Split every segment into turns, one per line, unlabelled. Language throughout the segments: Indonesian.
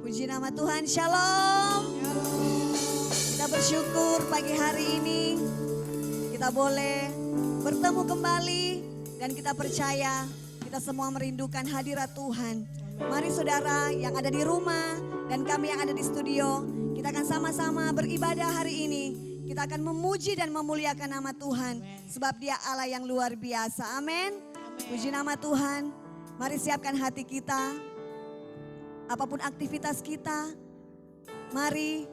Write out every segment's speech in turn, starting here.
Puji nama Tuhan, shalom. Kita bersyukur pagi hari ini kita boleh bertemu kembali dan kita percaya kita semua merindukan hadirat Tuhan. Mari saudara yang ada di rumah dan kami yang ada di studio, kita akan sama-sama beribadah hari ini. Kita akan memuji dan memuliakan nama Tuhan sebab Dia Allah yang luar biasa. Amin. Puji nama Tuhan. Mari siapkan hati kita. Apapun aktivitas kita, mari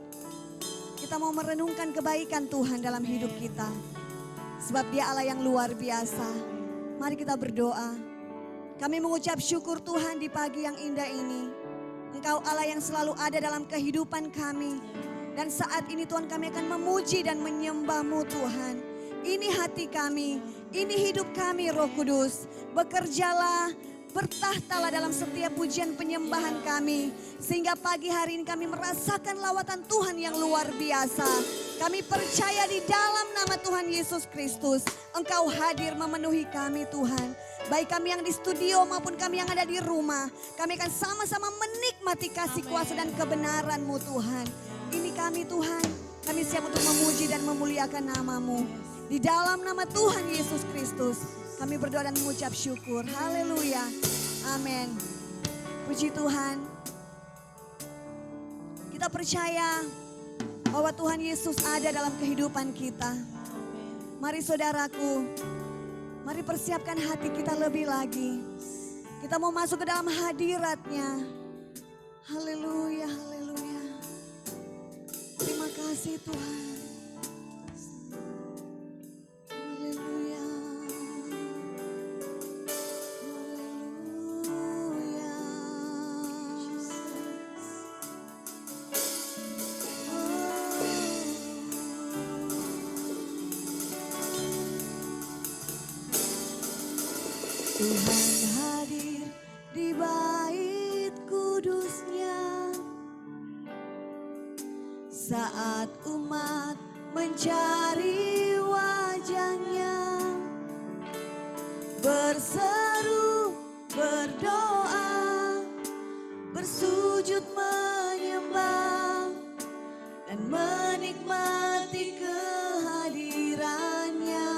kita mau merenungkan kebaikan Tuhan dalam hidup kita. Sebab Dia Allah yang luar biasa. Mari kita berdoa. Kami mengucap syukur Tuhan di pagi yang indah ini. Engkau Allah yang selalu ada dalam kehidupan kami. Dan saat ini Tuhan kami akan memuji dan menyembah-Mu Tuhan. Ini hati kami, ini hidup kami Roh Kudus. Bekerjalah, bertahtalah dalam setiap pujian penyembahan kami. Sehingga pagi hari ini kami merasakan lawatan Tuhan yang luar biasa. Kami percaya di dalam nama Tuhan Yesus Kristus, Engkau hadir memenuhi kami Tuhan. Baik kami yang di studio maupun kami yang ada di rumah. Kami akan sama-sama menikmati kasih kuasa dan kebenaran-Mu Tuhan. Ini kami Tuhan, kami siap untuk memuji dan memuliakan nama-Mu. Di dalam nama Tuhan Yesus Kristus, kami berdoa dan mengucap syukur. Haleluya. Amin. Puji Tuhan. Kita percaya bahwa Tuhan Yesus ada dalam kehidupan kita. Mari saudaraku, mari persiapkan hati kita lebih lagi. Kita mau masuk ke dalam hadirat-Nya. Haleluya, haleluya. Terima kasih Tuhan. Haleluya. Tuhan hadir di bait kudus-Nya saat umat mencari wajah-Nya, berseru, berdoa, bersujud menyembah dan menikmati kehadiran-Nya.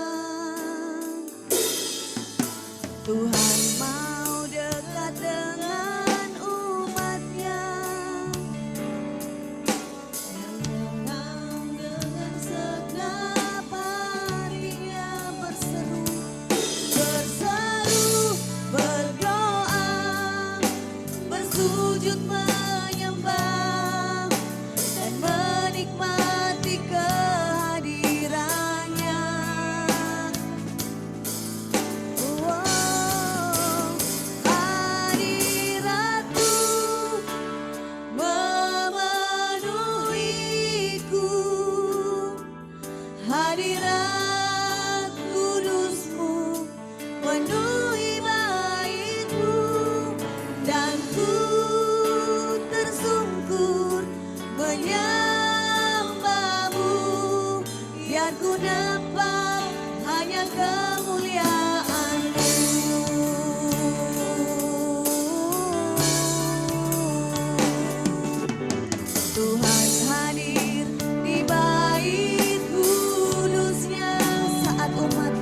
Tuhan mau dekat dengan umat-Nya, yang dengan segenap hatinya berseru, berdoa, bersujud menyembah dan menikmati kehadiran-Nya. Hadirat kudus-Mu penuhi bait-Mu, dan ku tersungkur menyembah-Mu, biar ku dapat hanya kemuliaan-Mu. Tuhan hadir di bait kudus-Nya saat umat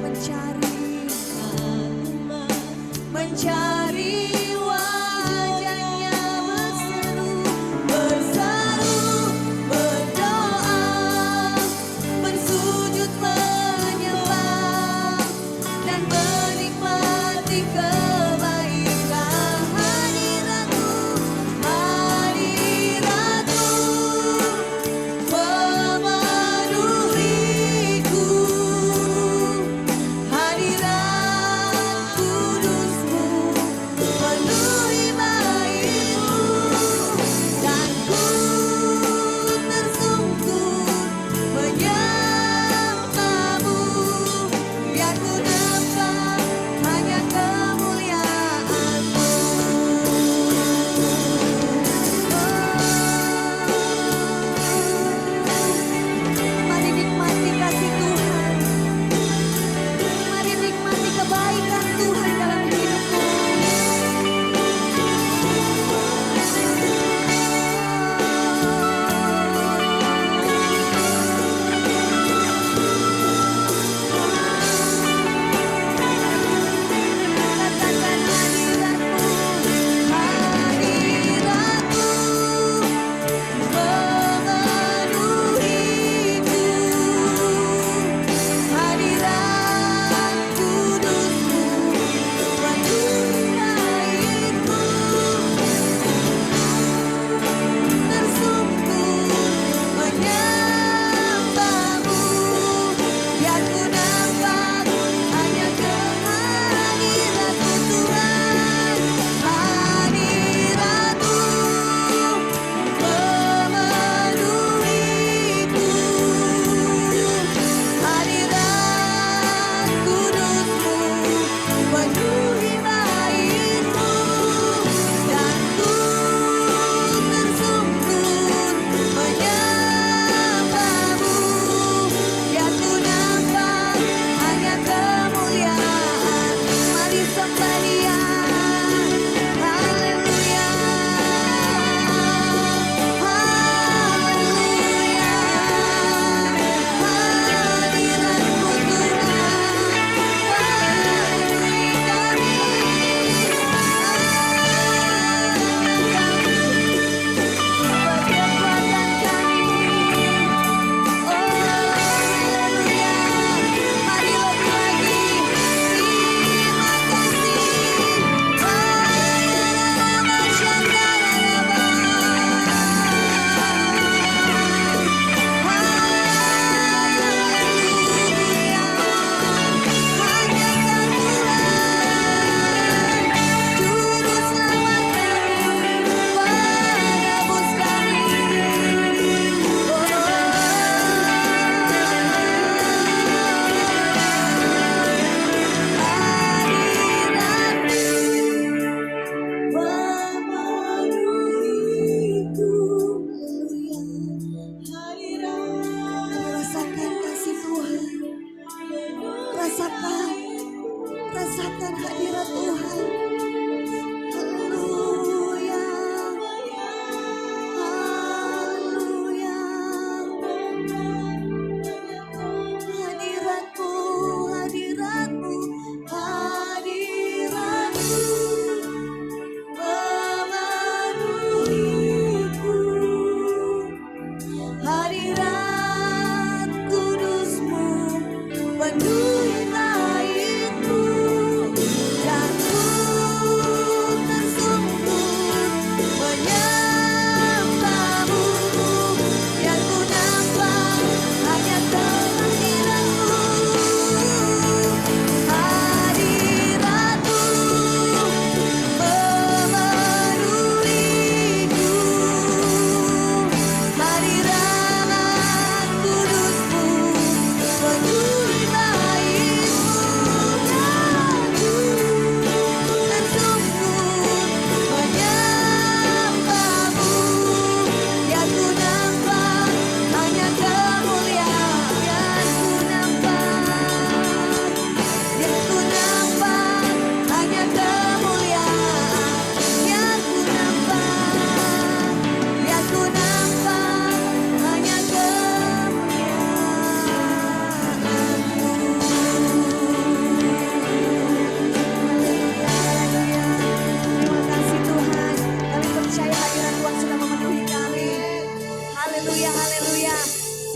mencari wajah-Nya, berseru, berdoa, bersujud menyembah dan menikmati kebaikan hadirat-Mu, memenuhiku. Hadirat kudus-Mu penuhi bait-Mu, dan ku tersungkur menyembah-Mu, biar ku dapat hanya kemuliaan-Mu. Mari nikmati kasih Tuhan. Mari nikmati kebaikan Tuhan dalam hidupmu.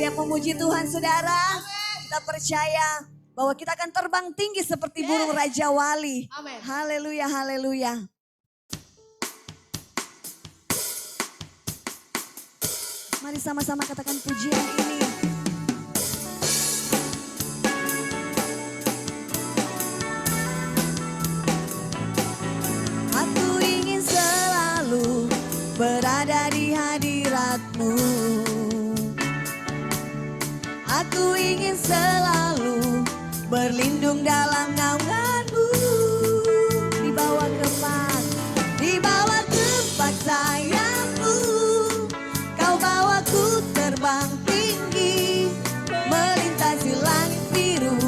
Siap memuji Tuhan saudara. Kita percaya bahwa kita akan terbang tinggi seperti burung Raja Wali. Haleluya, haleluya. Mari sama-sama katakan pujian ini. Aku ingin selalu berada di hadirat-Mu. Aku ingin selalu berlindung dalam naungan-Mu. Dibawa tempat sayap-Mu. Kau bawaku terbang tinggi, melintasi langit biru,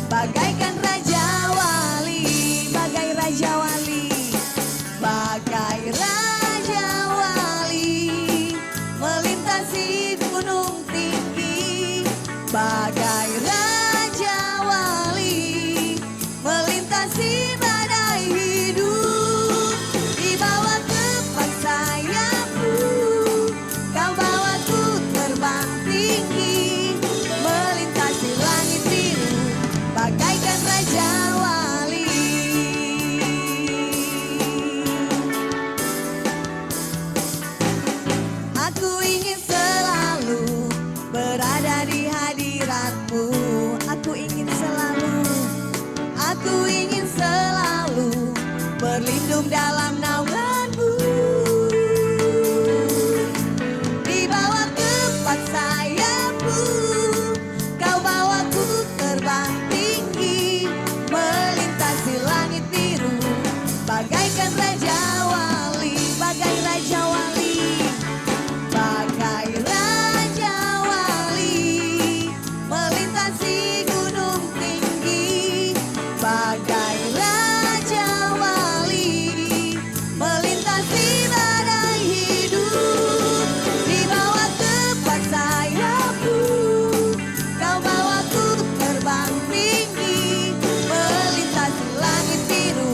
bagaikan Raja Wali, bagai Raja Wali, bagai Raja Wali, melintasi gunung tinggi, bagai Raja Wali, melintasi badai hidup, dibawa tempat sayap-Mu. Kau bawaku terbang tinggi, melintasi langit biru, bagaikan Raja Wali. Aku ingin selalu berada di hadirat-Mu. Aku ingin selalu berlindung dalam naungan-Mu. Dibawa tempat sayap-Mu, Kau bawaku terbang tinggi, melintasi langit biru, bagaikan Raja Wali, bagai Raja Wali, bagai Raja Wali, melintasi gunung tinggi, bagai Raja Wali, melintasi badai hidup, dibawa tempat sayap-Mu. Kau bawaku terbang tinggi, melintasi langit biru,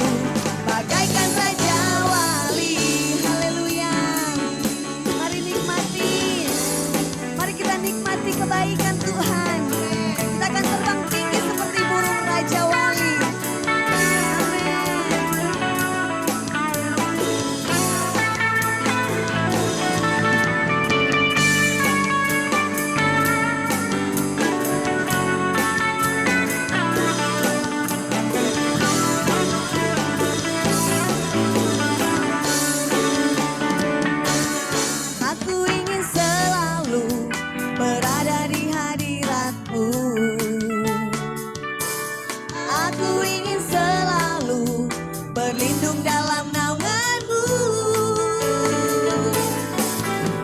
bagaikan Raja Wali. Haleluya. Mari kita nikmati kebaikan Tuhan. Kita akan terbang tinggi seperti burung Raja Wali. Aku ingin selalu berada di hadirat-Mu. Aku ingin selalu berlindung dalam naungan-Mu.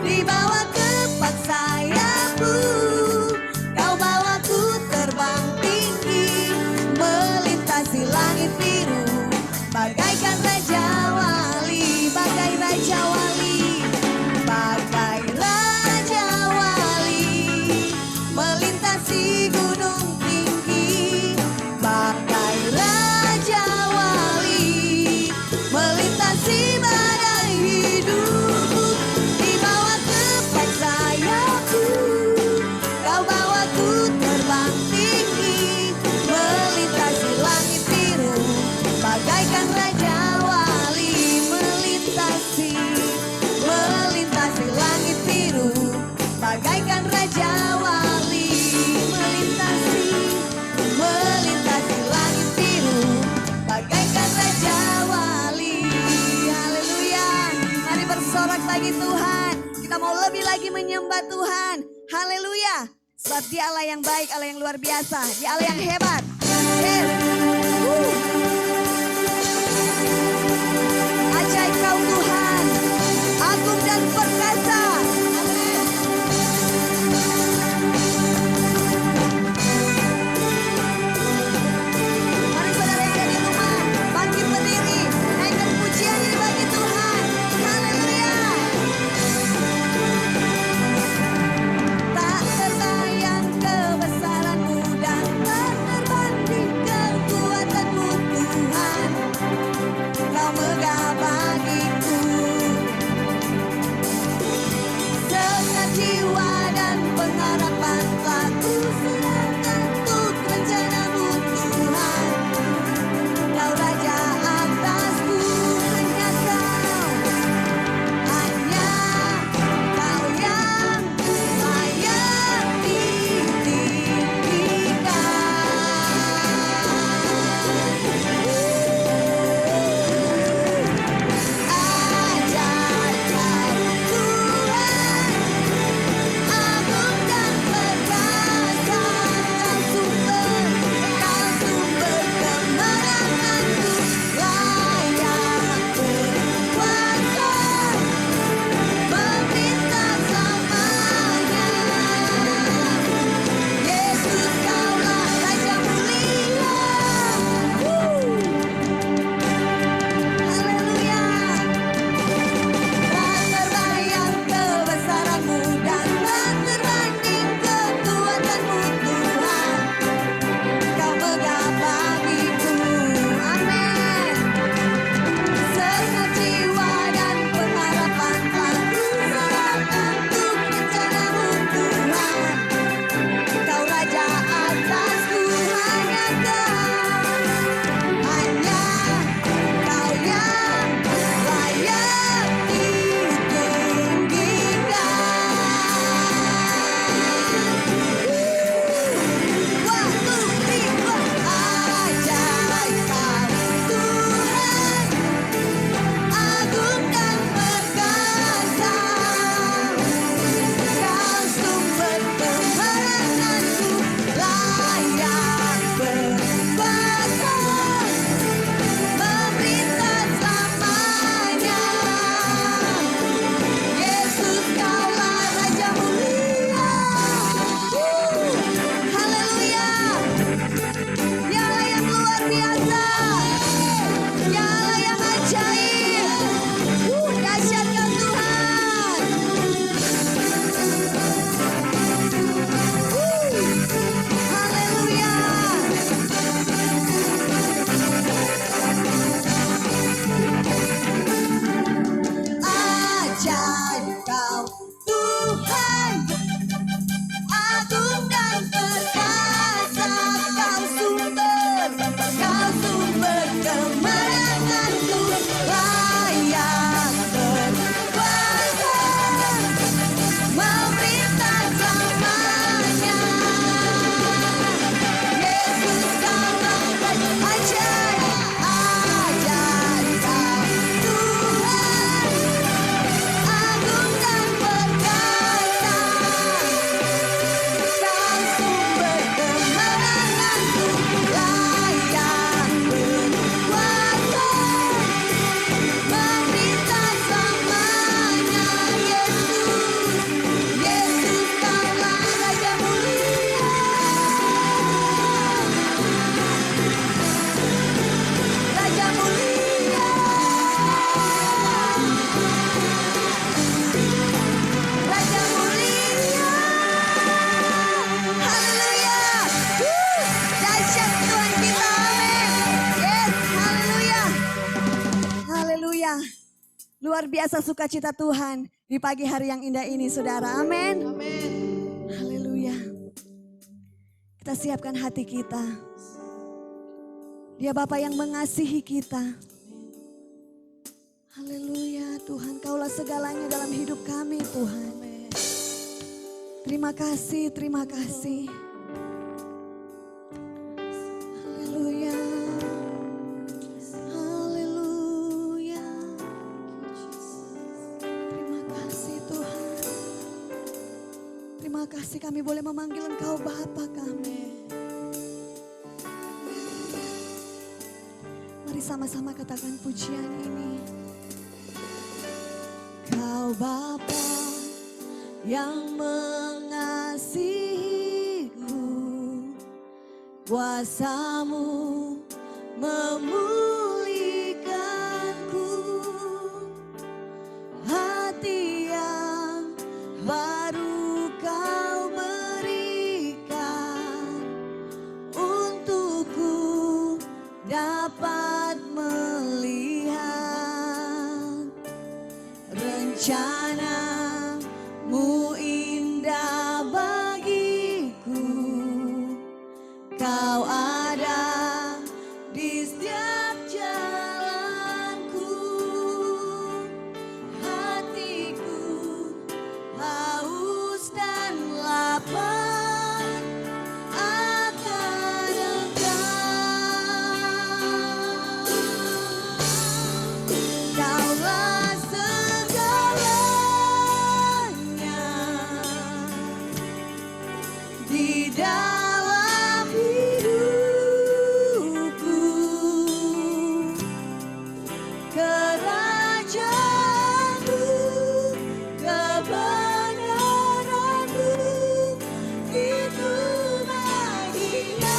Dibawa tempat sayap-Mu, Kau bawaku terbang tinggi, melintasi langit biru, bagaikan Raja Wali, bagai Raja Wali, bagai Raja Wali, melintasi gunung tinggi, bagai Raja Wali, melintasi badai hidup, dibawa tempat sayap-Mu, Kau bawaku terbang tinggi, melintasi langit biru, bagaikan Raja Wali, melintasi langit biru, bagaikan Raja Wali, melintasi langit biru, bagaikan Raja Wali. Haleluya. Mari bersorak bagi Tuhan. Kita mau lebih lagi menyembah Tuhan. Haleluya. Sebab Dia Allah yang baik, Allah yang luar biasa, Dia Allah yang hebat. Yes. Ajaib Kau Tuhan, agung dan perkasa. Mari saudara yang ada di rumah, bangkit berdiri, naikkan pujian ini bagi Tuhan. Haleluya. Tak terbayang kebesaran-Mu dan tak terbanding luar biasa sukacita Tuhan di pagi hari yang indah ini saudara. Amin.
Amin.
Haleluya. Kita siapkan hati kita. Dia Bapa yang mengasihi kita. Haleluya Tuhan, Kaulah segalanya dalam hidup kami Tuhan. Terima kasih, terima kasih. Haleluya. Haleluya. Terima kasih Tuhan. Terima kasih kami boleh memanggil Engkau Bapa kami. Mari sama-sama katakan pujian ini. Kau Bapa yang mengasihiku, kuasa-Mu memulihkanku, hati yang baru Kau berikan untukku dapat melihat rencana-Mu indah bagiku. Kau ada di setiap jalanku, hatiku haus dan lapar akan Engkau. Kaulah segalanya di dalam hidupku, kerajaan-Mu, kebenaran-Mu, itu bagianku.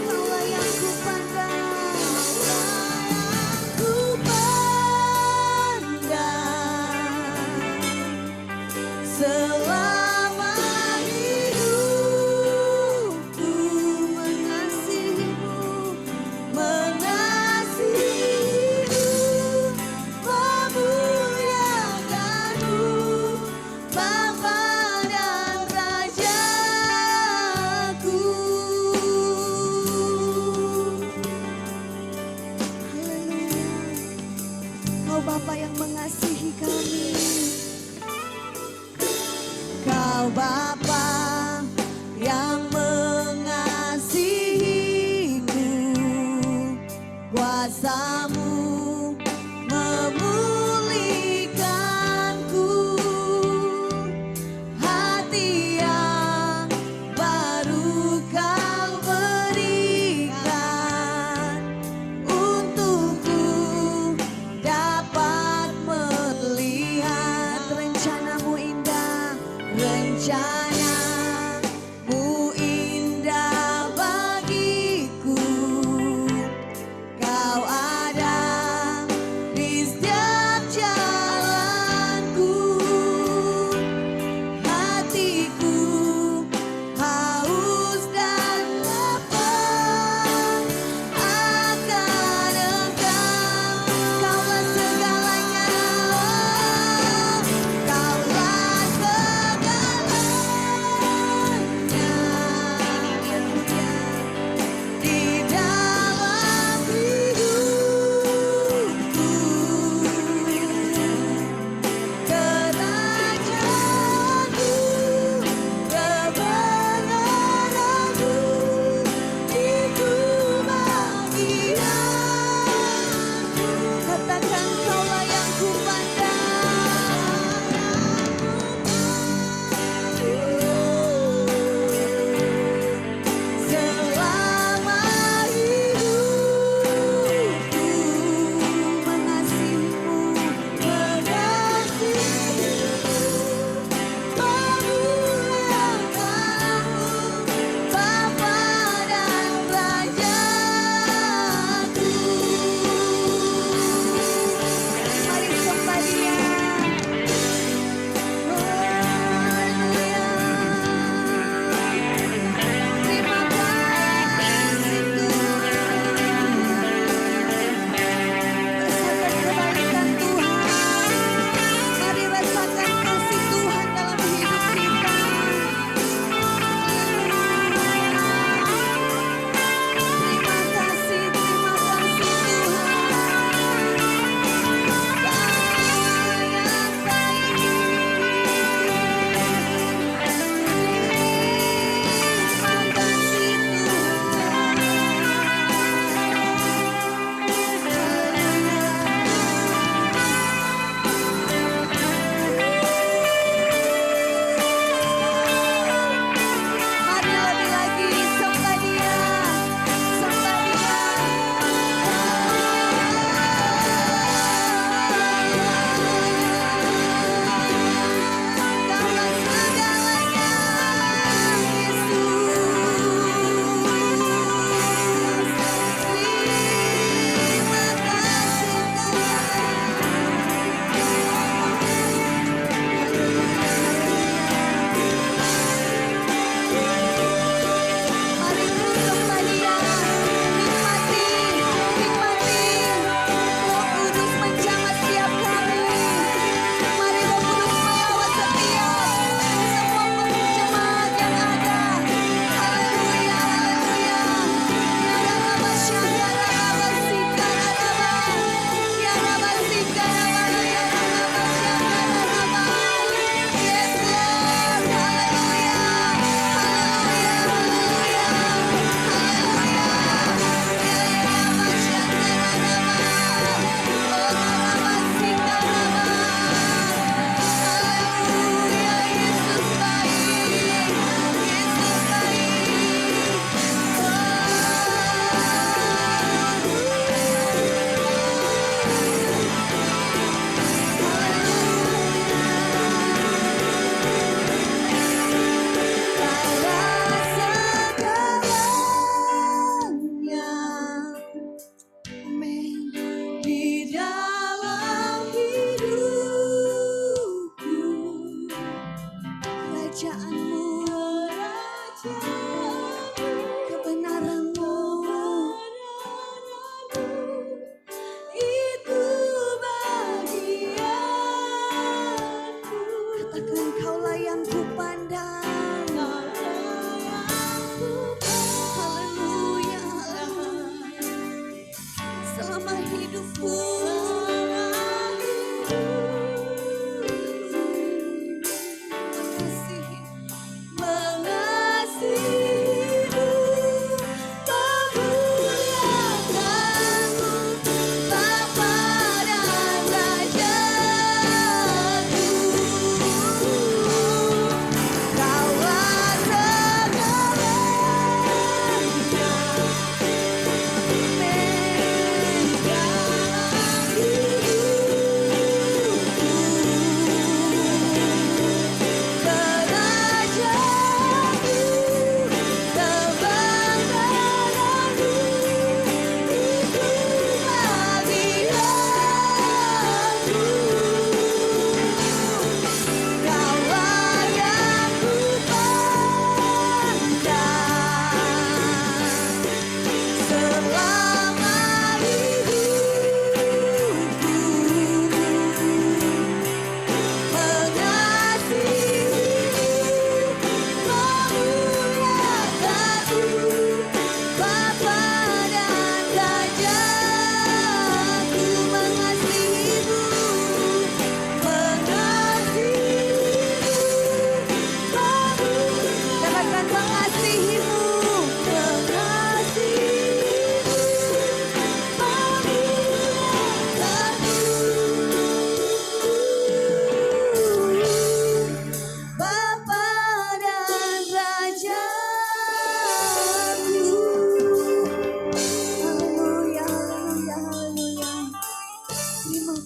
Kaulah yang kupandang, selama hidupku mengasihi-Mu, memuliakan-Mu, Bapa dan Rajaku. Haleluya. Kau Bapa yang mengasihi kami. Kau Bapa yang mengasihiku, kuasa-Mu memulihkanku, hati yang baru Kau berikan untukku dapat melihat rencana-Mu indah, rencana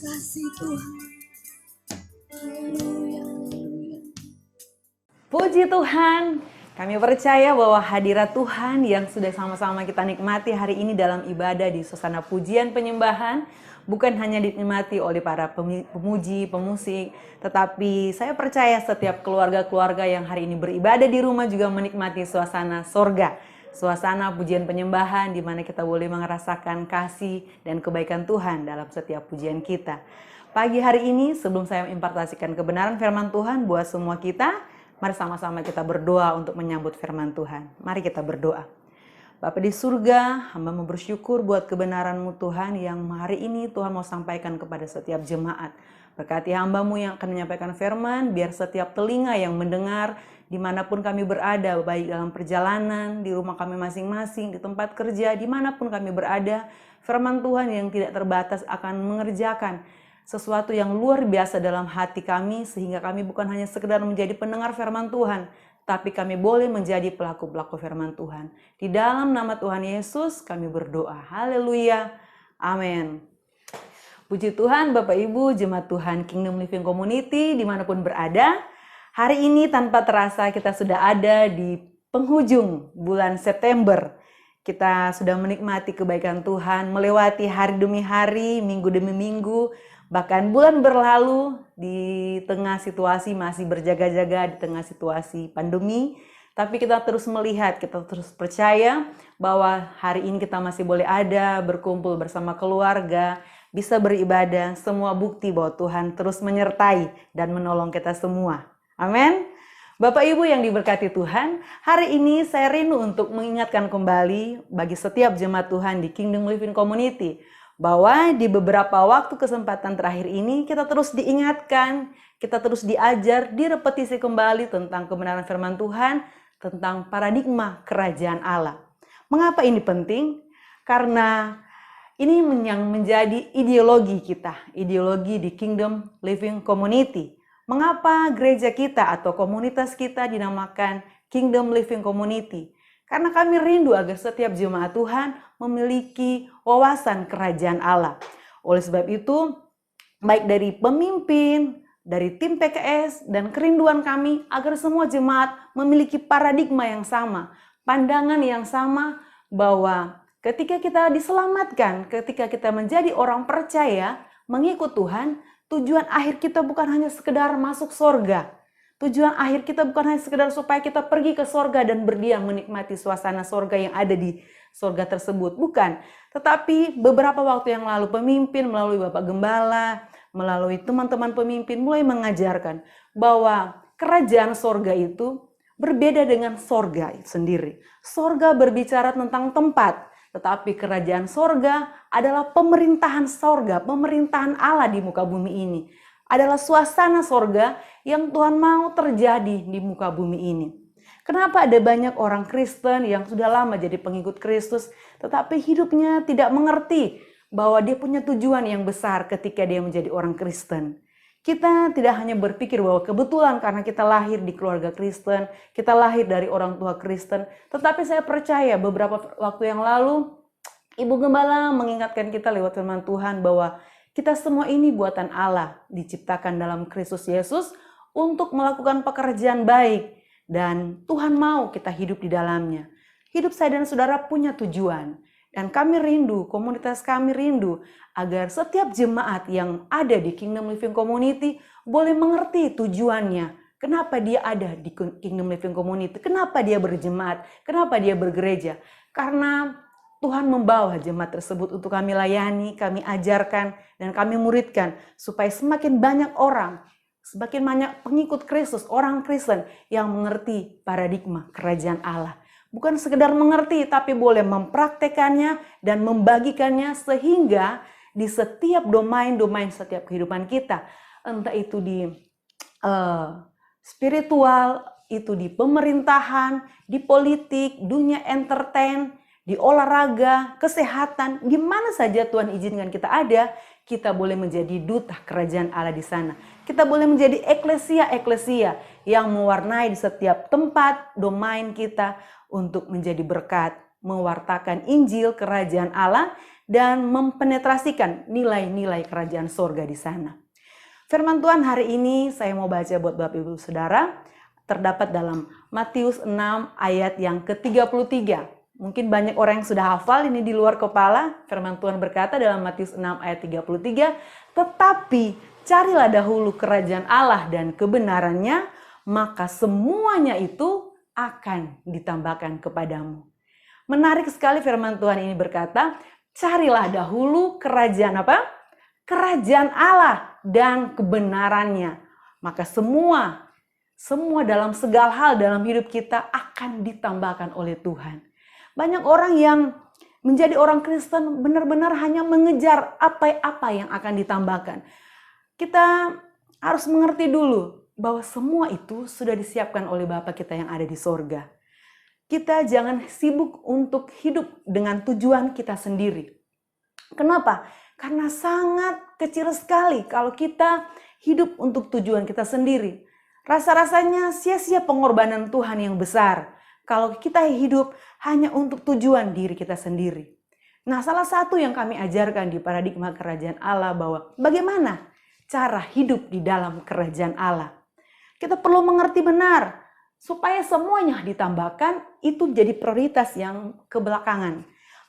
kasih Tuhan. Haleluya, haleluya.
Puji Tuhan, kami percaya bahwa hadirat Tuhan yang sudah sama-sama kita nikmati hari ini dalam ibadah di suasana pujian penyembahan bukan hanya dinikmati oleh para pemuji, pemusik, tetapi saya percaya setiap keluarga-keluarga yang hari ini beribadah di rumah juga menikmati suasana sorga, suasana pujian penyembahan di mana kita boleh merasakan kasih dan kebaikan Tuhan dalam setiap pujian kita. Pagi hari ini sebelum saya memimpartasikan kebenaran firman Tuhan buat semua kita, mari sama-sama kita berdoa untuk menyambut firman Tuhan. Mari kita berdoa. Bapa di surga, hamba-Mu bersyukur buat kebenaran-Mu Tuhan yang hari ini Tuhan mau sampaikan kepada setiap jemaat. Berkati hamba-Mu yang akan menyampaikan firman, biar setiap telinga yang mendengar, dimanapun kami berada, baik dalam perjalanan, di rumah kami masing-masing, di tempat kerja, dimanapun kami berada, firman Tuhan yang tidak terbatas akan mengerjakan sesuatu yang luar biasa dalam hati kami, sehingga kami bukan hanya sekedar menjadi pendengar firman Tuhan, tapi kami boleh menjadi pelaku-pelaku firman Tuhan. Di dalam nama Tuhan Yesus kami berdoa. Haleluya. Amin. Puji Tuhan Bapak Ibu, jemaat Tuhan Kingdom Living Community dimanapun berada. Hari ini tanpa terasa kita sudah ada di penghujung bulan September. Kita sudah menikmati kebaikan Tuhan, melewati hari demi hari, minggu demi minggu. Bahkan bulan berlalu di tengah situasi masih berjaga-jaga, di tengah situasi pandemi. Tapi kita terus melihat, kita terus percaya bahwa hari ini kita masih boleh ada, berkumpul bersama keluarga, bisa beribadah. Semua bukti bahwa Tuhan terus menyertai dan menolong kita semua. Amin. Bapak Ibu yang diberkati Tuhan, hari ini saya rindu untuk mengingatkan kembali bagi setiap jemaat Tuhan di Kingdom Living Community, bahwa di beberapa waktu kesempatan terakhir ini kita terus diingatkan, kita terus diajar, direpetisi kembali tentang kebenaran firman Tuhan, tentang paradigma kerajaan Allah. Mengapa ini penting? Karena ini yang menjadi ideologi kita, ideologi di Kingdom Living Community. Mengapa gereja kita atau komunitas kita dinamakan Kingdom Living Community? Karena kami rindu agar setiap jemaat Tuhan memiliki wawasan kerajaan Allah. Oleh sebab itu, baik dari pemimpin, dari tim PKS, dan kerinduan kami agar semua jemaat memiliki paradigma yang sama, pandangan yang sama bahwa ketika kita diselamatkan, ketika kita menjadi orang percaya, mengikut Tuhan, tujuan akhir kita bukan hanya sekedar masuk surga. Tujuan akhir kita bukan hanya sekedar supaya kita pergi ke sorga dan berdiam menikmati suasana sorga yang ada di sorga tersebut. Bukan. Tetapi beberapa waktu yang lalu pemimpin melalui Bapak Gembala, melalui teman-teman pemimpin mulai mengajarkan bahwa kerajaan sorga itu berbeda dengan sorga sendiri. Sorga berbicara tentang tempat. Tetapi kerajaan sorga adalah pemerintahan sorga, pemerintahan Allah di muka bumi ini. Adalah suasana sorga yang Tuhan mau terjadi di muka bumi ini. Kenapa ada banyak orang Kristen yang sudah lama jadi pengikut Kristus, tetapi hidupnya tidak mengerti bahwa dia punya tujuan yang besar ketika dia menjadi orang Kristen. Kita tidak hanya berpikir bahwa kebetulan karena kita lahir di keluarga Kristen, kita lahir dari orang tua Kristen, tetapi saya percaya beberapa waktu yang lalu, Ibu Gembala mengingatkan kita lewat firman Tuhan bahwa kita semua ini buatan Allah, diciptakan dalam Kristus Yesus untuk melakukan pekerjaan baik. Dan Tuhan mau kita hidup di dalamnya. Hidup saya dan saudara punya tujuan. Dan kami rindu, komunitas kami rindu, agar setiap jemaat yang ada di Kingdom Living Community boleh mengerti tujuannya. Kenapa dia ada di Kingdom Living Community? Kenapa dia berjemaat? Kenapa dia bergereja? Karena Tuhan membawa jemaat tersebut untuk kami layani, kami ajarkan, dan kami muridkan. Supaya semakin banyak orang, semakin banyak pengikut Kristus, orang Kristen yang mengerti paradigma kerajaan Allah. Bukan sekedar mengerti, tapi boleh mempraktekannya dan membagikannya sehingga di setiap domain-domain setiap kehidupan kita. Entah itu di spiritual, itu di pemerintahan, di politik, dunia entertain, di olahraga, kesehatan, di mana saja Tuhan izinkan kita ada, kita boleh menjadi duta kerajaan Allah di sana. Kita boleh menjadi eklesia-eklesia yang mewarnai di setiap tempat, domain kita untuk menjadi berkat, mewartakan Injil kerajaan Allah dan mempenetrasikan nilai-nilai kerajaan sorga di sana. Firman Tuhan hari ini saya mau baca buat Bapak Ibu Saudara, terdapat dalam Matius 6 ayat yang ke-33. Mungkin banyak orang yang sudah hafal ini di luar kepala. Firman Tuhan berkata dalam Matius 6 ayat 33, tetapi carilah dahulu kerajaan Allah dan kebenarannya, maka semuanya itu akan ditambahkan kepadamu. Menarik sekali firman Tuhan ini berkata, carilah dahulu kerajaan apa? Kerajaan Allah dan kebenarannya. Maka semua dalam segala hal dalam hidup kita akan ditambahkan oleh Tuhan. Banyak orang yang menjadi orang Kristen benar-benar hanya mengejar apa yang akan ditambahkan. Kita harus mengerti dulu bahwa semua itu sudah disiapkan oleh Bapa kita yang ada di sorga. Kita jangan sibuk untuk hidup dengan tujuan kita sendiri. Kenapa? Karena sangat kecil sekali kalau kita hidup untuk tujuan kita sendiri. Rasa-rasanya sia-sia pengorbanan Tuhan yang besar kalau kita hidup hanya untuk tujuan diri kita sendiri. Nah, salah satu yang kami ajarkan di paradigma kerajaan Allah bahwa bagaimana cara hidup di dalam kerajaan Allah. Kita perlu mengerti benar supaya semuanya ditambahkan itu jadi prioritas yang kebelakangan.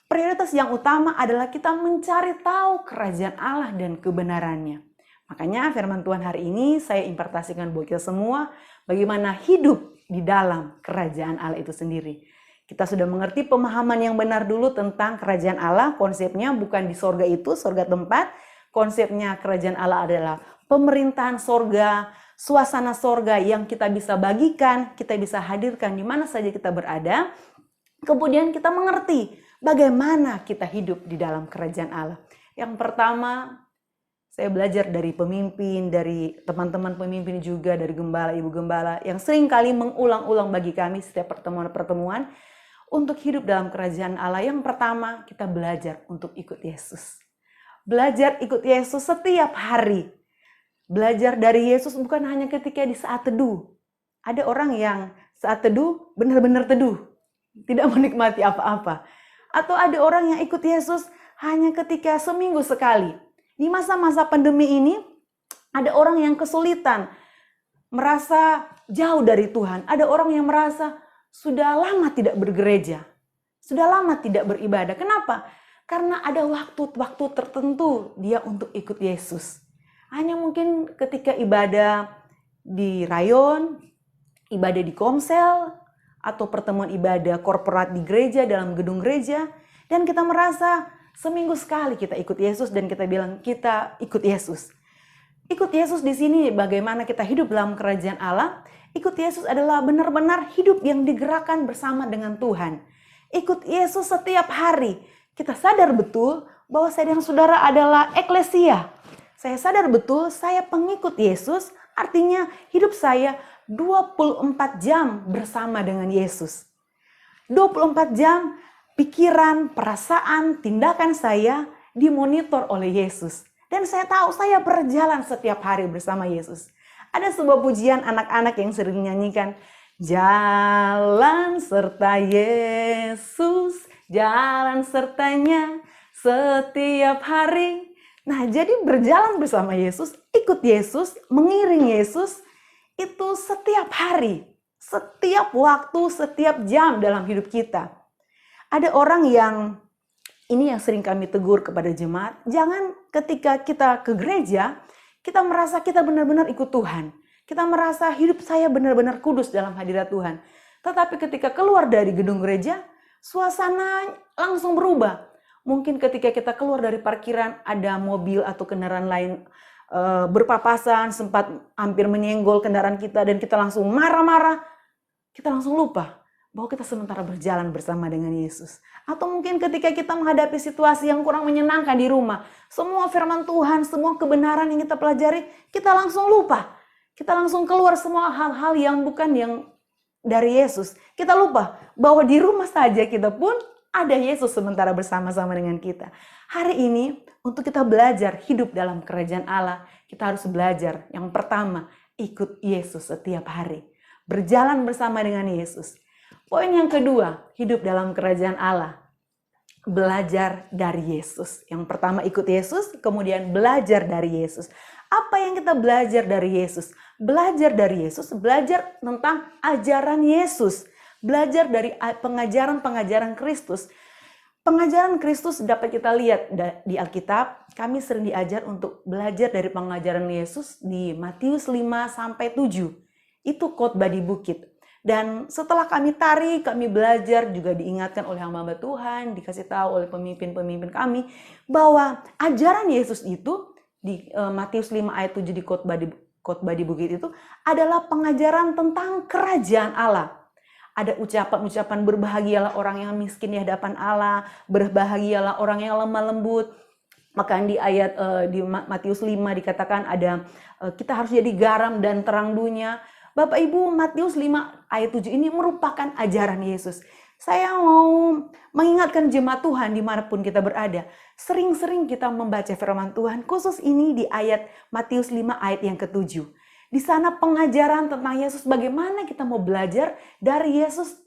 Prioritas yang utama adalah kita mencari tahu kerajaan Allah dan kebenarannya. Makanya firman Tuhan hari ini saya impartasikan buat kita semua bagaimana hidup di dalam kerajaan Allah itu sendiri. Kita sudah mengerti pemahaman yang benar dulu tentang kerajaan Allah. Konsepnya bukan di sorga itu, sorga tempat. Konsepnya kerajaan Allah adalah pemerintahan sorga, suasana sorga yang kita bisa bagikan, kita bisa hadirkan di mana saja kita berada. Kemudian kita mengerti bagaimana kita hidup di dalam kerajaan Allah. Yang pertama, saya belajar dari pemimpin, dari teman-teman pemimpin juga, dari gembala, ibu gembala, yang sering kali mengulang-ulang bagi kami setiap pertemuan-pertemuan untuk hidup dalam kerajaan Allah. Yang pertama, kita belajar untuk ikut Yesus. Belajar ikut Yesus setiap hari. Belajar dari Yesus bukan hanya ketika di saat teduh. Ada orang yang saat teduh benar-benar teduh, tidak menikmati apa-apa. Atau ada orang yang ikut Yesus hanya ketika seminggu sekali. Di masa-masa pandemi ini, ada orang yang kesulitan, merasa jauh dari Tuhan. Ada orang yang merasa sudah lama tidak bergereja, sudah lama tidak beribadah. Kenapa? Karena ada waktu-waktu tertentu dia untuk ikut Yesus. Hanya mungkin ketika ibadah di rayon, ibadah di komsel, atau pertemuan ibadah korporat di gereja, dalam gedung gereja, dan kita merasa seminggu sekali kita ikut Yesus dan kita bilang kita ikut Yesus. Ikut Yesus di sini bagaimana kita hidup dalam kerajaan Allah. Ikut Yesus adalah benar-benar hidup yang digerakkan bersama dengan Tuhan. Ikut Yesus setiap hari. Kita sadar betul bahwa saya dan saudara adalah eklesia. Saya sadar betul saya pengikut Yesus, artinya hidup saya 24 jam bersama dengan Yesus. 24 jam pikiran, perasaan, tindakan saya dimonitor oleh Yesus. Dan saya tahu saya berjalan setiap hari bersama Yesus. Ada sebuah pujian anak-anak yang sering nyanyikan, jalan serta Yesus, jalan sertanya setiap hari. Nah, jadi berjalan bersama Yesus, ikut Yesus, mengiring Yesus, itu setiap hari, setiap waktu, setiap jam dalam hidup kita. Ada orang yang, ini yang sering kami tegur kepada jemaat, jangan ketika kita ke gereja, kita merasa kita benar-benar ikut Tuhan. Kita merasa hidup saya benar-benar kudus dalam hadirat Tuhan. Tetapi ketika keluar dari gedung gereja, suasana langsung berubah. Mungkin ketika kita keluar dari parkiran, ada mobil atau kendaraan lain berpapasan, sempat hampir menyenggol kendaraan kita, dan kita langsung marah-marah. Kita langsung lupa bahwa kita sementara berjalan bersama dengan Yesus. Atau mungkin ketika kita menghadapi situasi yang kurang menyenangkan di rumah, semua firman Tuhan, semua kebenaran yang kita pelajari, kita langsung lupa. Kita langsung keluar semua hal-hal yang bukan yang dari Yesus. Kita lupa bahwa di rumah saja kita pun ada Yesus sementara bersama-sama dengan kita. Hari ini untuk kita belajar hidup dalam kerajaan Allah, kita harus belajar yang pertama, ikut Yesus setiap hari. Berjalan bersama dengan Yesus. Poin yang kedua, hidup dalam kerajaan Allah. belajar dari Yesus. Yang pertama ikut Yesus, kemudian belajar dari Yesus. Apa yang kita belajar dari Yesus? Belajar dari Yesus, belajar tentang ajaran Yesus. Belajar dari pengajaran-pengajaran Kristus. Pengajaran Kristus dapat kita lihat di Alkitab. Kami sering diajar untuk belajar dari pengajaran Yesus di Matius 5 sampai 7. Itu khotbah di bukit. Dan setelah kami tarik, kami belajar, juga diingatkan oleh hamba Tuhan, dikasih tahu oleh pemimpin-pemimpin kami bahwa ajaran Yesus itu di Matius 5 ayat 7 di khotbah di bukit itu adalah pengajaran tentang kerajaan Allah. Ada ucapan-ucapan berbahagialah orang yang miskin di hadapan Allah, berbahagialah orang yang lemah lembut. Maka di ayat di Matius 5 dikatakan ada kita harus jadi garam dan terang dunia. Bapak Ibu, Matius 5 ayat 7 ini merupakan ajaran Yesus. Saya mau mengingatkan jemaat Tuhan dimanapun kita berada. Sering-sering kita membaca firman Tuhan, khusus ini di ayat Matius 5 ayat yang ke-7. Di sana pengajaran tentang Yesus, bagaimana kita mau belajar dari Yesus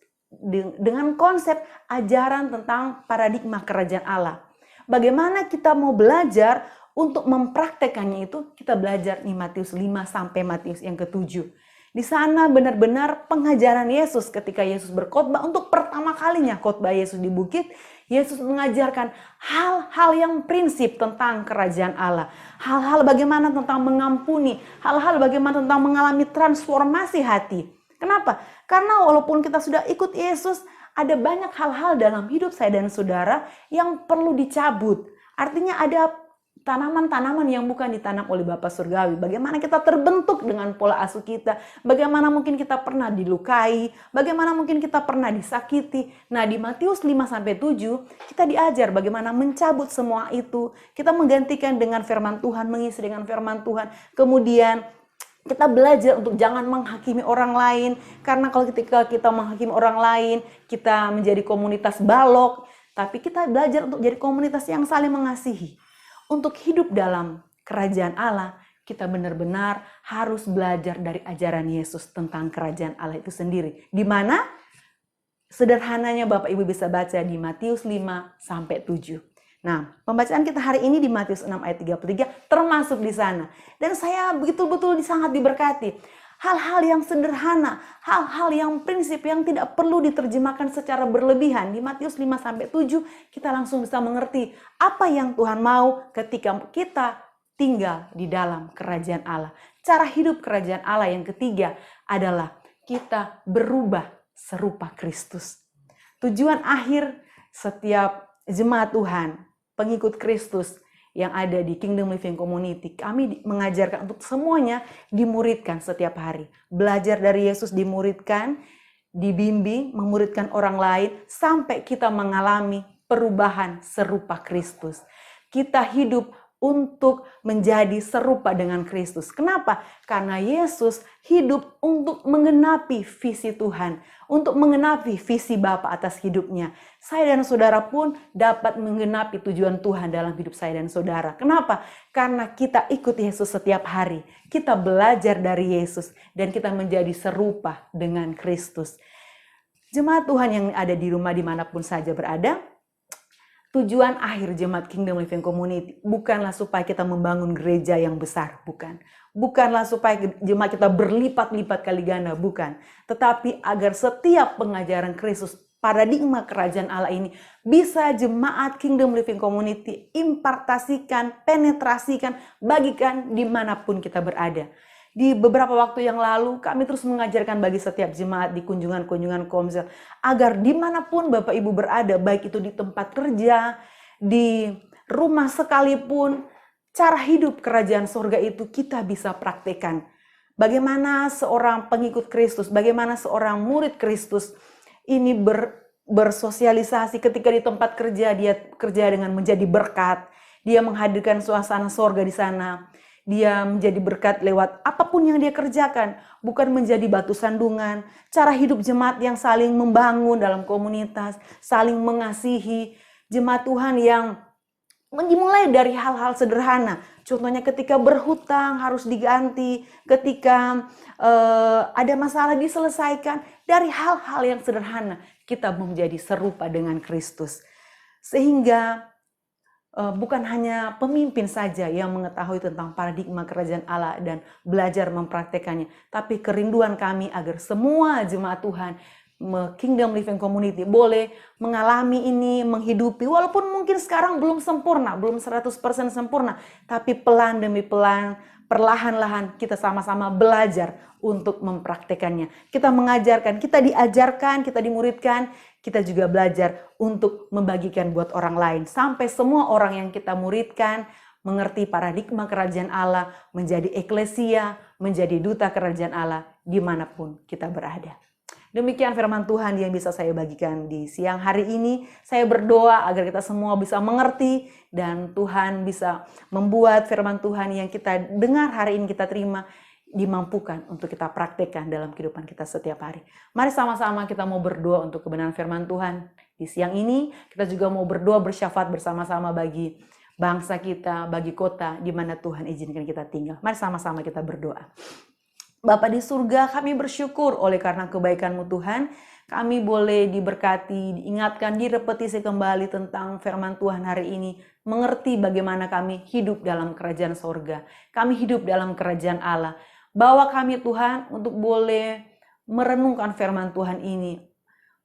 dengan konsep ajaran tentang paradigma kerajaan Allah. Bagaimana kita mau belajar untuk mempraktekannya itu, kita belajar di Matius 5 sampai Matius yang ke-7. Di sana benar-benar pengajaran Yesus ketika Yesus berkhotbah untuk pertama kalinya khotbah Yesus di bukit, Yesus mengajarkan hal-hal yang prinsip tentang kerajaan Allah. Hal-hal bagaimana tentang mengampuni, hal-hal bagaimana tentang mengalami transformasi hati. Kenapa? Karena walaupun kita sudah ikut Yesus, ada banyak hal-hal dalam hidup saya dan saudara yang perlu dicabut. Artinya ada tanaman-tanaman yang bukan ditanam oleh Bapa Surgawi. Bagaimana kita terbentuk dengan pola asuh kita. Bagaimana mungkin kita pernah dilukai. Bagaimana mungkin kita pernah disakiti. Nah di Matius 5-7 kita diajar bagaimana mencabut semua itu. Kita menggantikan dengan firman Tuhan, mengisi dengan firman Tuhan. Kemudian kita belajar untuk jangan menghakimi orang lain. Karena kalau ketika kita menghakimi orang lain, kita menjadi komunitas balok. Tapi kita belajar untuk jadi komunitas yang saling mengasihi. Untuk hidup dalam kerajaan Allah, kita benar-benar harus belajar dari ajaran Yesus tentang kerajaan Allah itu sendiri. Di mana sederhananya Bapak Ibu bisa baca di Matius 5 sampai 7. Nah, pembacaan kita hari ini di Matius 6 ayat 33 termasuk di sana. Dan saya betul-betul sangat diberkati. Hal-hal yang sederhana, hal-hal yang prinsip yang tidak perlu diterjemahkan secara berlebihan. Di Matius 5-7 kita langsung bisa mengerti apa yang Tuhan mau ketika kita tinggal di dalam kerajaan Allah. Cara hidup kerajaan Allah yang ketiga adalah kita berubah serupa Kristus. Tujuan akhir setiap jemaat Tuhan, pengikut Kristus yang ada di Kingdom Living Community, kami mengajarkan untuk semuanya dimuridkan setiap hari. Belajar dari Yesus dimuridkan, dibimbing, memuridkan orang lain, sampai kita mengalami perubahan serupa Kristus. Kita hidup untuk menjadi serupa dengan Kristus. Kenapa? Karena Yesus hidup untuk menggenapi visi Tuhan, untuk menggenapi visi Bapa atas hidupnya. Saya dan saudara pun dapat menggenapi tujuan Tuhan dalam hidup saya dan saudara. Kenapa? Karena kita ikut Yesus setiap hari. Kita belajar dari Yesus dan kita menjadi serupa dengan Kristus. Jemaat Tuhan yang ada di rumah dimanapun saja berada, tujuan akhir jemaat Kingdom Living Community bukanlah supaya kita membangun gereja yang besar, bukan. Bukanlah supaya jemaat kita berlipat-lipat kali ganda, bukan. Tetapi agar setiap pengajaran Kristus, paradigma kerajaan Allah ini bisa jemaat Kingdom Living Community impartasikan, penetrasikan, bagikan dimanapun kita berada. Di beberapa waktu yang lalu kami terus mengajarkan bagi setiap jemaat di kunjungan-kunjungan komsel agar dimanapun Bapak Ibu berada, baik itu di tempat kerja, di rumah sekalipun, cara hidup kerajaan surga itu kita bisa praktekkan. Bagaimana seorang pengikut Kristus, bagaimana seorang murid Kristus ini bersosialisasi ketika di tempat kerja, dia kerja dengan menjadi berkat, dia menghadirkan suasana surga di sana. Dia menjadi berkat lewat apapun yang dia kerjakan. Bukan menjadi batu sandungan. Cara hidup jemaat yang saling membangun dalam komunitas. Saling mengasihi. Jemaat Tuhan yang dimulai dari hal-hal sederhana. Contohnya ketika berhutang harus diganti. Ketika ada masalah diselesaikan. Dari hal-hal yang sederhana. Kita menjadi serupa dengan Kristus. Sehingga bukan hanya pemimpin saja yang mengetahui tentang paradigma kerajaan Allah dan belajar mempraktekannya, tapi kerinduan kami agar semua jemaat Tuhan Kingdom Living Community boleh mengalami ini, menghidupi, walaupun mungkin sekarang belum sempurna, belum 100% sempurna, tapi pelan demi pelan, perlahan-lahan kita sama-sama belajar untuk mempraktekannya. Kita mengajarkan, kita diajarkan, kita dimuridkan, kita juga belajar untuk membagikan buat orang lain. Sampai semua orang yang kita muridkan mengerti paradigma kerajaan Allah, menjadi eklesia, menjadi duta kerajaan Allah dimanapun kita berada. Demikian firman Tuhan yang bisa saya bagikan di siang hari ini. Saya berdoa agar kita semua bisa mengerti dan Tuhan bisa membuat firman Tuhan yang kita dengar hari ini, kita terima, dimampukan untuk kita praktekkan dalam kehidupan kita setiap hari. Mari sama-sama kita mau berdoa untuk kebenaran firman Tuhan. Di siang ini kita juga mau berdoa bersyafaat bersama-sama bagi bangsa kita, bagi kota di mana Tuhan izinkan kita tinggal. Mari sama-sama kita berdoa. Bapa di surga, kami bersyukur oleh karena kebaikan-Mu Tuhan, kami boleh diberkati, diingatkan, direpetisi kembali tentang firman Tuhan hari ini, mengerti bagaimana kami hidup dalam kerajaan sorga, kami hidup dalam kerajaan Allah. Bawa kami Tuhan untuk boleh merenungkan firman Tuhan ini,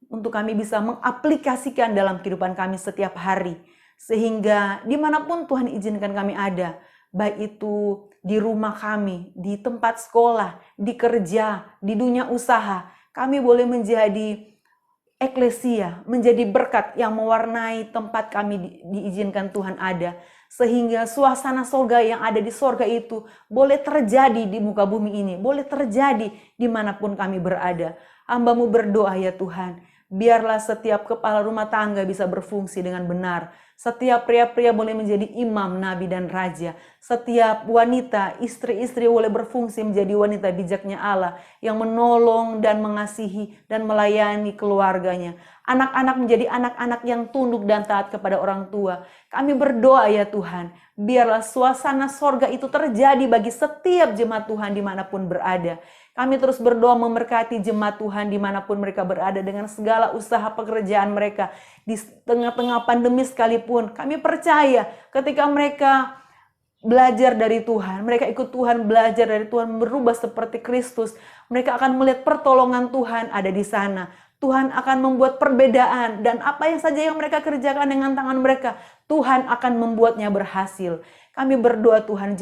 untuk kami bisa mengaplikasikan dalam kehidupan kami setiap hari, sehingga dimanapun Tuhan izinkan kami ada, baik itu di rumah kami, di tempat sekolah, di kerja, di dunia usaha, kami boleh menjadi eklesia, menjadi berkat yang mewarnai tempat kami diizinkan Tuhan ada. Sehingga suasana sorga yang ada di sorga itu boleh terjadi di muka bumi ini, boleh terjadi dimanapun kami berada. Hamba-Mu berdoa ya Tuhan, biarlah setiap kepala rumah tangga bisa berfungsi dengan benar. Setiap pria-pria boleh menjadi imam, nabi, dan raja. Setiap wanita, istri-istri boleh berfungsi menjadi wanita bijaknya Allah yang menolong dan mengasihi dan melayani keluarganya. Anak-anak menjadi anak-anak yang tunduk dan taat kepada orang tua. Kami berdoa ya Tuhan, biarlah suasana sorga itu terjadi bagi setiap jemaat Tuhan dimanapun berada. Kami terus berdoa memberkati jemaat Tuhan dimanapun mereka berada dengan segala usaha pekerjaan mereka. Di tengah-tengah pandemi sekalipun, kami percaya ketika mereka belajar dari Tuhan, mereka ikut Tuhan, belajar dari Tuhan, berubah seperti Kristus, mereka akan melihat pertolongan Tuhan ada di sana. Tuhan akan membuat perbedaan dan apa yang saja yang mereka kerjakan dengan tangan mereka, Tuhan akan membuatnya berhasil. Kami berdoa Tuhan,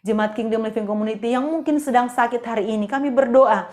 Jemaat Kingdom Living Community yang mungkin sedang sakit hari ini, kami berdoa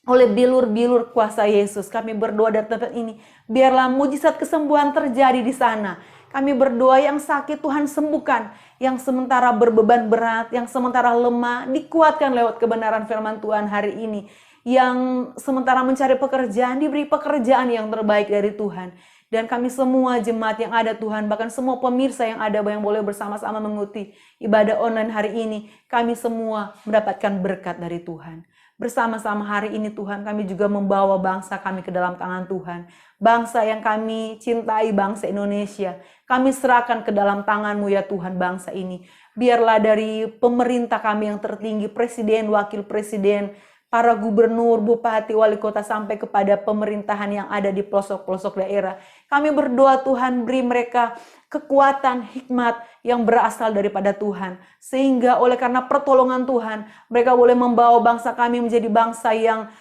oleh bilur-bilur kuasa Yesus, kami berdoa dari tempat ini, biarlah mujizat kesembuhan terjadi di sana. Kami berdoa yang sakit Tuhan sembuhkan, yang sementara berbeban berat, yang sementara lemah, dikuatkan lewat kebenaran firman Tuhan hari ini. Yang sementara mencari pekerjaan, diberi pekerjaan yang terbaik dari Tuhan. Dan kami semua jemaat yang ada Tuhan, bahkan semua pemirsa yang ada yang boleh bersama-sama mengikuti ibadah online hari ini, kami semua mendapatkan berkat dari Tuhan. Bersama-sama hari ini Tuhan, kami juga membawa bangsa kami ke dalam tangan Tuhan. Bangsa yang kami cintai, bangsa Indonesia. Kami serahkan ke dalam tangan-Mu ya Tuhan bangsa ini. Biarlah dari pemerintah kami yang tertinggi, presiden, wakil presiden, para gubernur, bupati, wali kota, sampai kepada pemerintahan yang ada di pelosok-pelosok daerah. Kami berdoa Tuhan beri mereka kekuatan, hikmat yang berasal daripada Tuhan. Sehingga oleh karena pertolongan Tuhan, mereka boleh membawa bangsa kami menjadi bangsa yang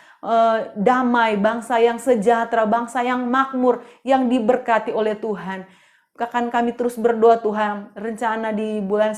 damai, bangsa yang sejahtera, bangsa yang makmur, yang diberkati oleh Tuhan. Bahkan kami terus berdoa Tuhan, rencana di bulan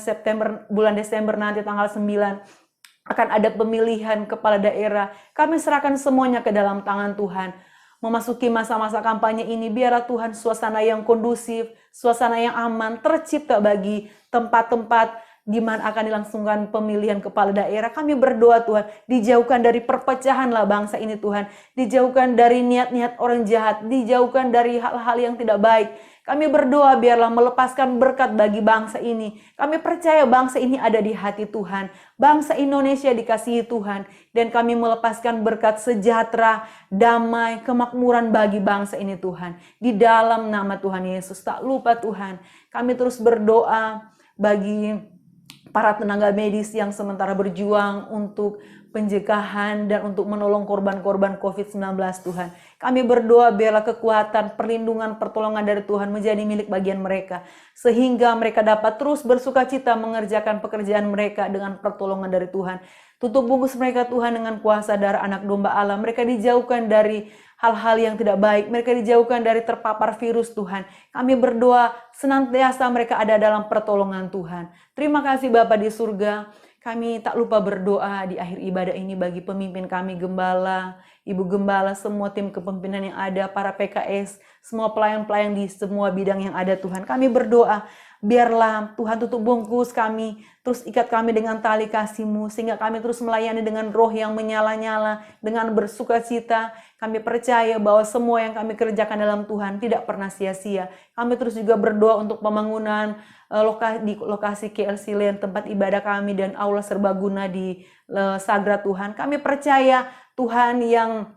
Desember nanti tanggal 9, akan ada pemilihan kepala daerah. Kami serahkan semuanya ke dalam tangan Tuhan. Memasuki masa-masa kampanye ini, biarlah Tuhan suasana yang kondusif, suasana yang aman, tercipta bagi tempat-tempat di mana akan dilangsungkan pemilihan kepala daerah. Kami berdoa Tuhan, dijauhkan dari perpecahanlah bangsa ini Tuhan. Dijauhkan dari niat-niat orang jahat, dijauhkan dari hal-hal yang tidak baik. Kami berdoa biarlah melepaskan berkat bagi bangsa ini. Kami percaya bangsa ini ada di hati Tuhan. Bangsa Indonesia dikasihi Tuhan. Dan kami melepaskan berkat sejahtera, damai, kemakmuran bagi bangsa ini Tuhan. Di dalam nama Tuhan Yesus. Tak lupa Tuhan, kami terus berdoa bagi para tenaga medis yang sementara berjuang untuk pencegahan dan untuk menolong korban-korban COVID-19 Tuhan. Kami berdoa biarlah kekuatan, perlindungan, pertolongan dari Tuhan menjadi milik bagian mereka. Sehingga mereka dapat terus bersuka cita mengerjakan pekerjaan mereka dengan pertolongan dari Tuhan. Tutup bungkus mereka Tuhan dengan kuasa darah anak domba Allah. Mereka dijauhkan dari hal-hal yang tidak baik. Mereka dijauhkan dari terpapar virus Tuhan. Kami berdoa senantiasa mereka ada dalam pertolongan Tuhan. Terima kasih Bapa di surga. Kami tak lupa berdoa di akhir ibadah ini bagi pemimpin kami, Gembala, Ibu Gembala, semua tim kepemimpinan yang ada, para PKS, semua pelayan-pelayan di semua bidang yang ada Tuhan. Kami berdoa, biarlah Tuhan tutup bungkus kami, terus ikat kami dengan tali kasih-Mu, sehingga kami terus melayani dengan roh yang menyala-nyala, dengan bersuka cita. Kami percaya bahwa semua yang kami kerjakan dalam Tuhan tidak pernah sia-sia. Kami terus juga berdoa untuk pembangunan di lokasi KLC Land, tempat ibadah kami dan aula serbaguna di Sagra Tuhan. Kami percaya Tuhan yang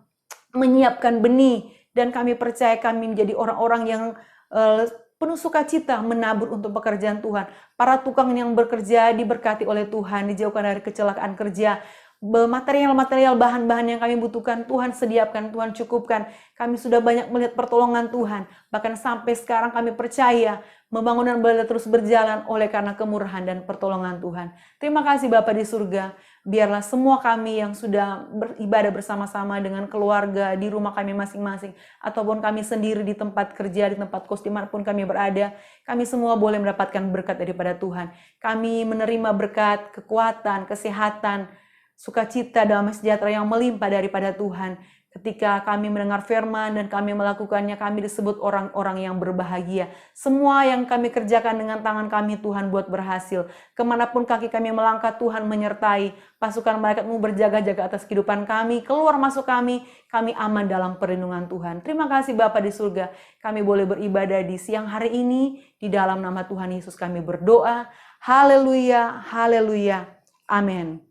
menyiapkan benih dan kami percaya kami menjadi orang-orang yang penuh sukacita menabur untuk pekerjaan Tuhan. Para tukang yang bekerja diberkati oleh Tuhan, dijauhkan dari kecelakaan kerja. Material-material, bahan-bahan yang kami butuhkan Tuhan sediakan, Tuhan cukupkan. Kami sudah banyak melihat pertolongan Tuhan. Bahkan sampai sekarang kami percaya pembangunan boleh terus berjalan oleh karena kemurahan dan pertolongan Tuhan. Terima kasih Bapa di surga. Biarlah semua kami yang sudah beribadah bersama-sama dengan keluarga di rumah kami masing-masing, ataupun kami sendiri di tempat kerja, di tempat kos dimanapun kami berada, kami semua boleh mendapatkan berkat daripada Tuhan. Kami menerima berkat, kekuatan, kesehatan, sukacita, damai sejahtera yang melimpah daripada Tuhan. Ketika kami mendengar firman dan kami melakukannya, kami disebut orang-orang yang berbahagia. Semua yang kami kerjakan dengan tangan kami, Tuhan buat berhasil. Kemanapun kaki kami melangkah, Tuhan menyertai. Pasukan malaikat-Mu berjaga-jaga atas kehidupan kami, keluar masuk kami aman dalam perlindungan Tuhan. Terima kasih Bapa di surga. Kami boleh beribadah di siang hari ini. Di dalam nama Tuhan Yesus kami berdoa. Haleluya, haleluya, amin.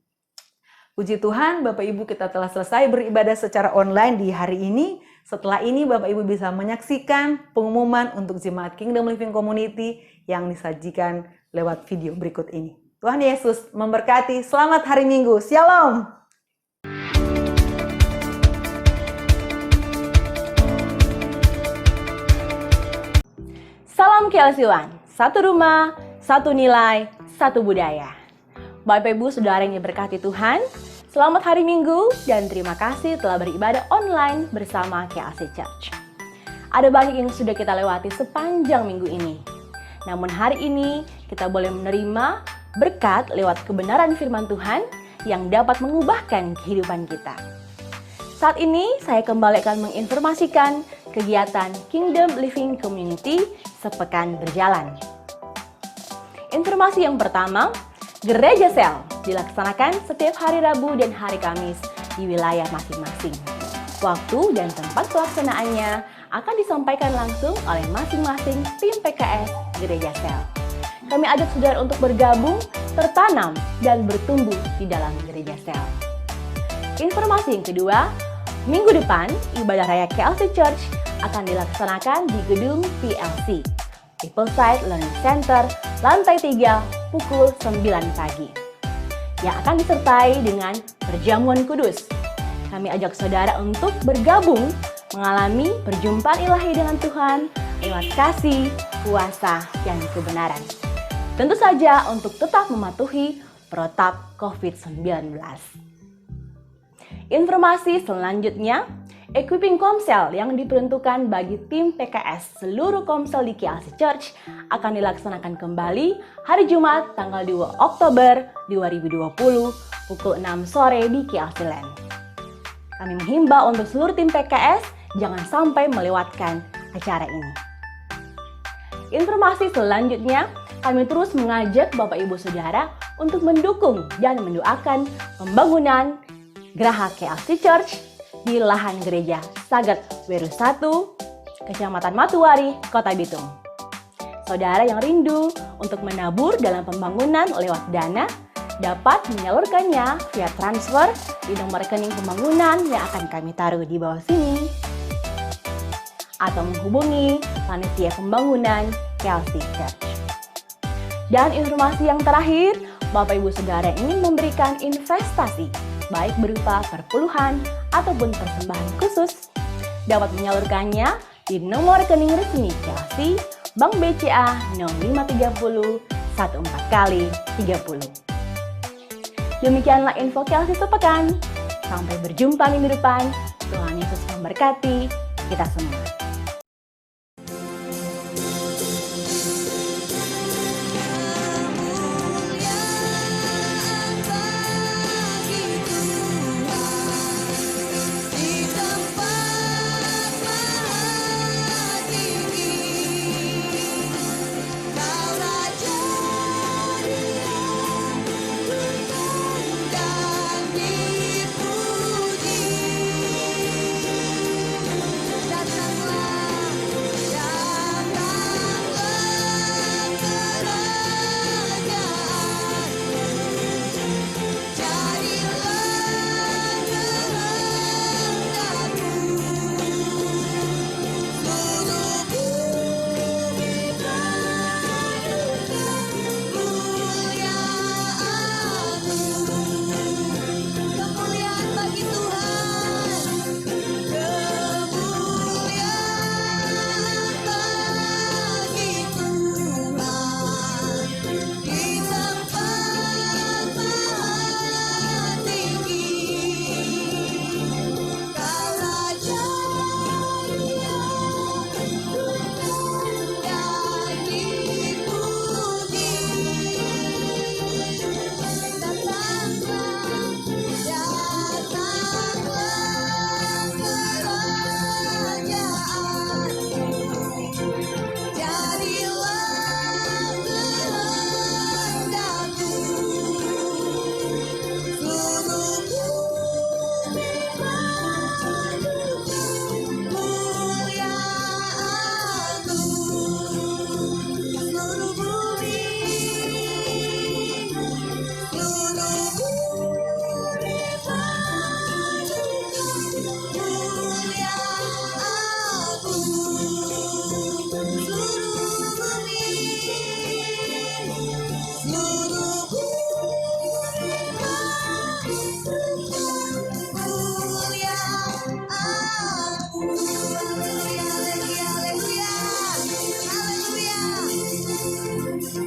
Puji Tuhan, Bapak Ibu kita telah selesai beribadah secara online di hari ini. Setelah ini Bapak Ibu bisa menyaksikan pengumuman untuk Jemaat Kingdom Living Community yang disajikan lewat video berikut ini. Tuhan Yesus memberkati. Selamat hari Minggu. Shalom.
Salam KLC One, satu rumah, satu nilai, satu budaya. Bapak Ibu Saudara yang diberkati Tuhan, selamat hari Minggu dan terima kasih telah beribadah online bersama KLC Church. Ada banyak yang sudah kita lewati sepanjang minggu ini. Namun hari ini kita boleh menerima berkat lewat kebenaran firman Tuhan yang dapat mengubahkan kehidupan kita. Saat ini saya kembali akan menginformasikan kegiatan Kingdom Living Community sepekan berjalan. Informasi yang pertama, Gereja Sel dilaksanakan setiap hari Rabu dan hari Kamis di wilayah masing-masing. Waktu dan tempat pelaksanaannya akan disampaikan langsung oleh masing-masing tim PKS Gereja Sel. Kami ajak saudara untuk bergabung, tertanam, dan bertumbuh di dalam Gereja Sel. Informasi yang kedua, minggu depan ibadah raya KLC Church akan dilaksanakan di gedung PLC, Peopleside Learning Center, lantai 3, pukul 9 pagi. Yang akan disertai dengan perjamuan kudus. Kami ajak saudara untuk bergabung, mengalami perjumpaan ilahi dengan Tuhan lewat kasih, kuasa, dan kebenaran. Tentu saja untuk tetap mematuhi protap COVID-19. Informasi selanjutnya, equipping komsel yang diperuntukkan bagi tim PKS seluruh komsel di KLC Church akan dilaksanakan kembali hari Jumat tanggal 2 Oktober 2020 pukul 6 sore di KLC Land. Kami menghimbau untuk seluruh tim PKS jangan sampai melewatkan acara ini. Informasi selanjutnya, kami terus mengajak Bapak Ibu Saudara untuk mendukung dan mendoakan pembangunan Geraha KLC Church di lahan gereja Sagat Weru 1, Kecamatan Matuwari, Kota Bitung. Saudara yang rindu untuk menabur dalam pembangunan lewat dana, dapat menyalurkannya via transfer di nomor rekening pembangunan yang akan kami taruh di bawah sini. Atau menghubungi panitia pembangunan KLC Church. Dan informasi yang terakhir, Bapak Ibu Saudara yang ingin memberikan investasi, baik berupa perpuluhan ataupun persembahan khusus, dapat menyalurkannya di nomor rekening resmi Chelsea Bank BCA 0530 14 kali 30. Demikianlah info Chelsea sepekan. Sampai berjumpa minggu depan. Tuhan Yesus memberkati kita semua.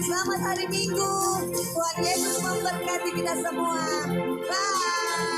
Selamat hari Minggu. Tuhan Yesus memberkati kita semua. Bye.